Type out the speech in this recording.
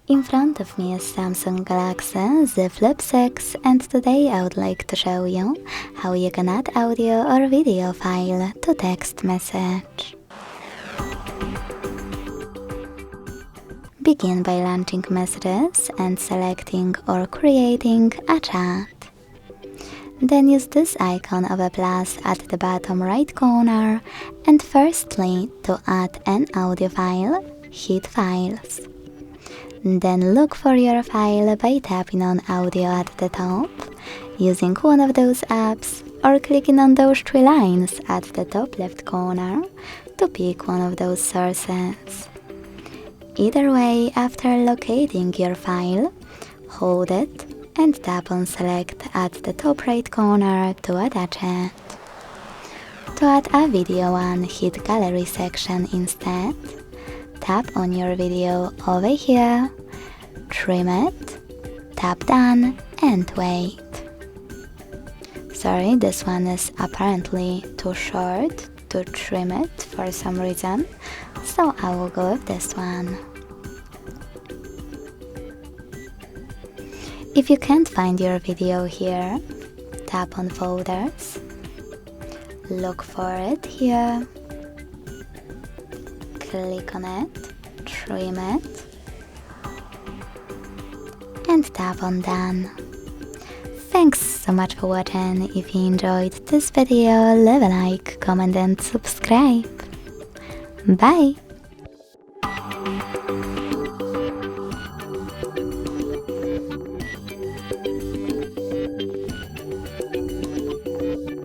In front of me is Samsung Galaxy Z Flip 6, and today I would like to show you how you can add audio or video file to text message. Begin by launching messages and selecting or creating a chat. Then use this icon of a plus at the bottom right corner, and firstly, to add an audio file, hit Files. Then look for your file by tapping on Audio at the top, using one of those apps, or clicking on those three lines at the top left corner to pick one of those sources. Either way, after locating your file, hold it and tap on Select at the top right corner to attach it. To add a video one, hit Gallery section instead. Tap on your video over here, trim it, tap Done, and wait. Sorry, this one is apparently too short to trim it for some reason, so I will go with this one. If you can't find your video here, tap on Folders, look for it here, click on it, trim it, and tap on Done. Thanks so much for watching. If you enjoyed this video, leave a like, comment and subscribe. Bye!